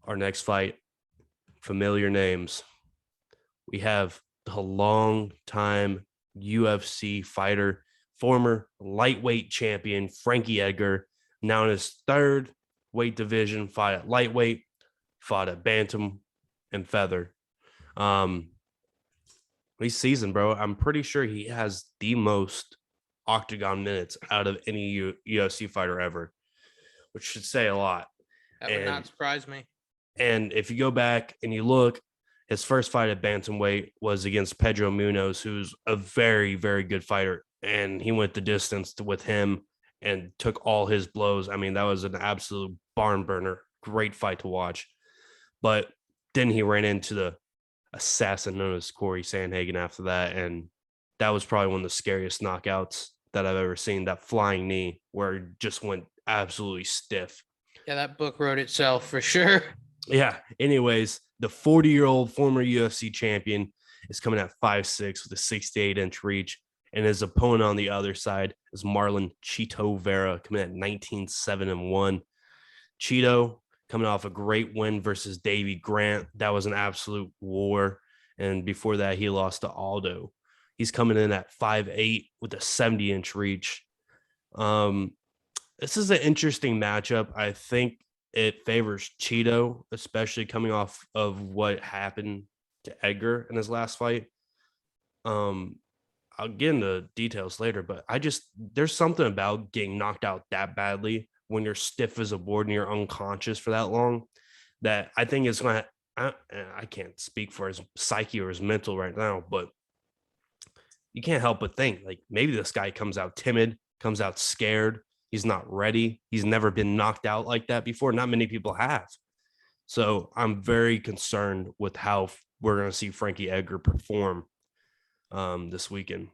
Our next fight, familiar names. We have the long-time UFC fighter, former lightweight champion Frankie Edgar, now in his third weight division, fought at lightweight, fought at bantam and feather. He's seasoned, bro. I'm pretty sure he has the most octagon minutes out of any UFC fighter ever, which should say a lot. That would not surprise me. And if you go back and you look, his first fight at bantamweight was against Pedro Munoz, who's a very, very good fighter. And he went the distance with him and took all his blows. I mean, that was an absolute barn burner. Great fight to watch. But then he ran into the assassin known as Corey Sandhagen after that. And that was probably one of the scariest knockouts that I've ever seen. That flying knee where it just went absolutely stiff. Yeah, that book wrote itself for sure. Yeah. Anyways, the 40-year-old former UFC champion is coming at 5'6" with a 68-inch reach. And his opponent on the other side is Marlon Chito Vera, coming at 19-7-1. Chito coming off a great win versus Davey Grant. That was an absolute war. And before that, he lost to Aldo. He's coming in at 5'8" with a 70-inch reach. This is an interesting matchup. I think it favors Chito, especially coming off of what happened to Edgar in his last fight. I'll get into details later, but there's something about getting knocked out that badly when you're stiff as a board and you're unconscious for that long that I think it's going to, I can't speak for his psyche or his mental right now, but you can't help but think like maybe this guy comes out timid, comes out scared. He's not ready. He's never been knocked out like that before. Not many people have. So I'm very concerned with how we're going to see Frankie Edgar perform this weekend.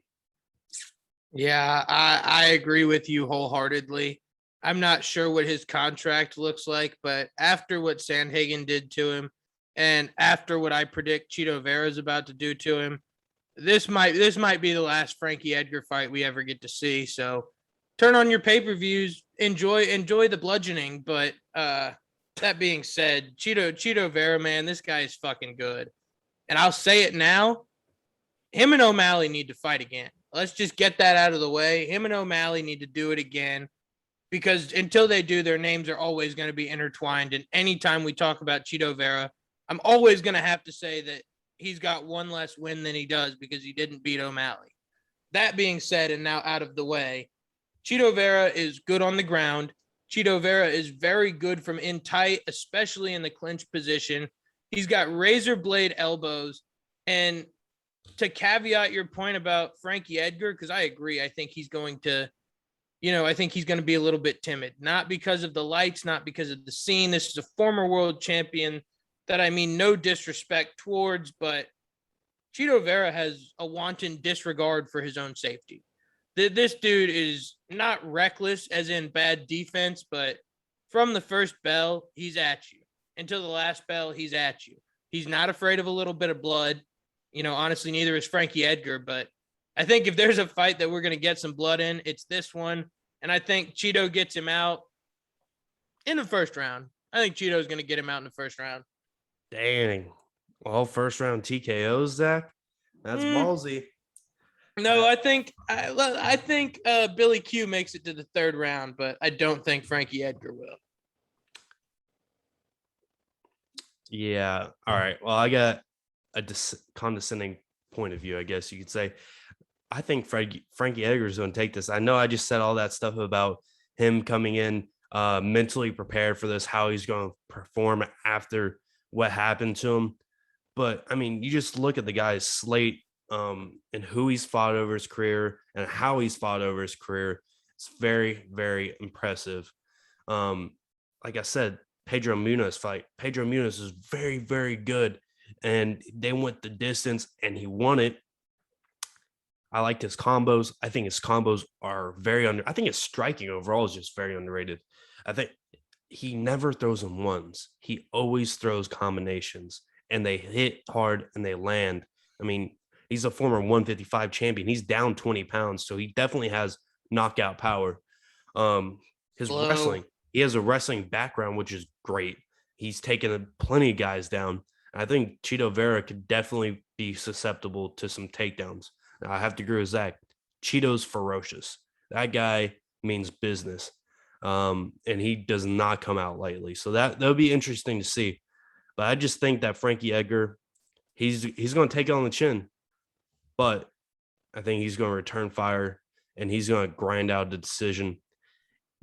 Yeah, I agree with you wholeheartedly. I'm not sure what his contract looks like, but after what Sandhagen did to him and after what I predict Chito Vera is about to do to him, this might be the last Frankie Edgar fight we ever get to see. So turn on your pay-per-views, enjoy the bludgeoning. But that being said, Chito Vera, man, this guy is fucking good. And I'll say it now, him and O'Malley need to fight again. Let's just get that out of the way. Him and O'Malley need to do it again because until they do, their names are always going to be intertwined. And anytime we talk about Chito Vera, I'm always going to have to say that he's got one less win than he does because he didn't beat O'Malley. That being said, and now out of the way, Chito Vera is good on the ground. Chito Vera is very good from in tight, especially in the clinch position. He's got razor blade elbows. And to caveat your point about Frankie Edgar, because I agree, I think he's going to, I think he's going to be a little bit timid, not because of the lights, not because of the scene. This is a former world champion that I mean no disrespect towards, but Chito Vera has a wanton disregard for his own safety. This dude is not reckless as in bad defense, but from the first bell, he's at you. Until the last bell, he's at you. He's not afraid of a little bit of blood. Honestly, neither is Frankie Edgar, but I think if there's a fight that we're going to get some blood in, it's this one. And I think Chito gets him out in the first round. I think Chito's going to get him out in the first round. Dang. All first round TKOs, Zach? That's ballsy. No, I think Billy Q makes it to the third round, but I don't think Frankie Edgar will. Yeah. All right. Well, I got a condescending point of view, I guess you could say. I think Frankie Edgar is going to take this. I know I just said all that stuff about him coming in mentally prepared for this, how he's going to perform after what happened to him. But, I mean, you just look at the guy's slate and who he's fought over his career and how he's fought over his career. It's very, very impressive. Like I said, Pedro Munoz fight. Pedro Munoz is very, very good. And they went the distance and he won it. I liked his combos. I think his combos are very I think his striking overall is just very underrated. I think he never throws them ones. He always throws combinations and they hit hard and they land. I mean, he's a former 155 champion. He's down 20 pounds. So he definitely has knockout power. His wrestling, he has a wrestling background, which is great. He's taken plenty of guys down. I think Chito Vera could definitely be susceptible to some takedowns. Now, I have to agree with Zach. Chito's ferocious. That guy means business. And he does not come out lightly. So that'll be interesting to see. But I just think that Frankie Edgar, he's going to take it on the chin. But I think he's going to return fire and he's going to grind out the decision.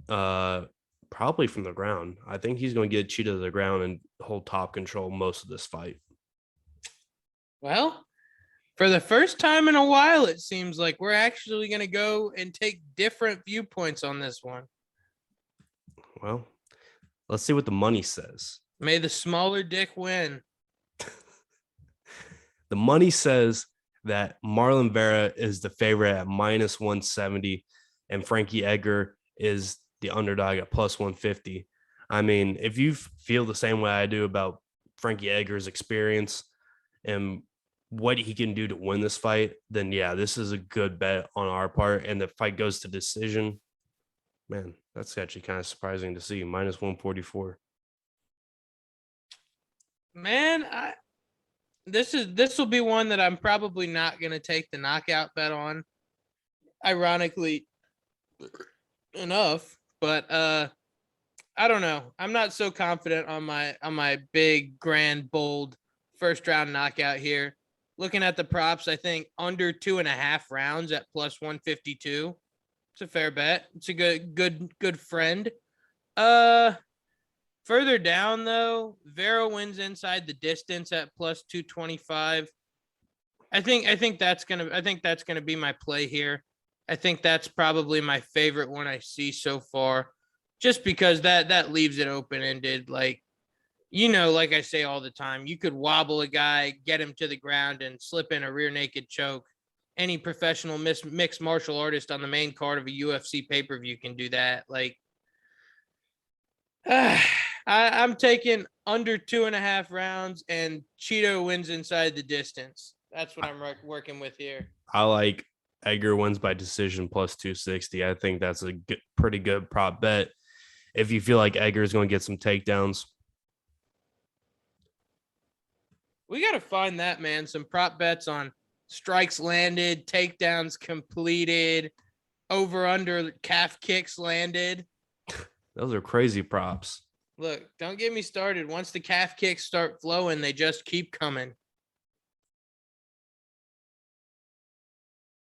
Probably from the ground. I think he's going to get Chito to the ground and hold top control most of this fight. Well, for the first time in a while, it seems like we're actually going to go and take different viewpoints on this one. Well, let's see what the money says. May the smaller dick win. The money says that Marlon Vera is the favorite at minus 170 and Frankie Edgar is the underdog at plus 150. I mean, if you feel the same way I do about Frankie Edgar's experience and what he can do to win this fight, then yeah, this is a good bet on our part. And the fight goes to decision. Man, that's actually kind of surprising to see. Minus 144. Man, this will be one that I'm probably not going to take the knockout bet on. Ironically enough, but I don't know. I'm not so confident on my big, grand, bold first round knockout here. Looking at the props, I think under 2.5 rounds at plus 152. It's a fair bet. It's a good friend. Further down though, Vera wins inside the distance at plus 225. I think that's gonna be my play here. I think that's probably my favorite one I see so far, just because that leaves it open-ended. Like, like I say all the time, you could wobble a guy, get him to the ground, and slip in a rear naked choke. Any professional mixed martial artist on the main card of a UFC pay-per-view can do that. Like, I'm taking under 2.5 rounds, and Chito wins inside the distance. That's what I'm working with here. I like Edgar wins by decision plus 260. I think that's a pretty good prop bet. If you feel like Edgar is going to get some takedowns, we got to find that, man. Some prop bets on strikes landed, takedowns completed, over under calf kicks landed. Those are crazy props. Look, don't get me started. Once the calf kicks start flowing, they just keep coming.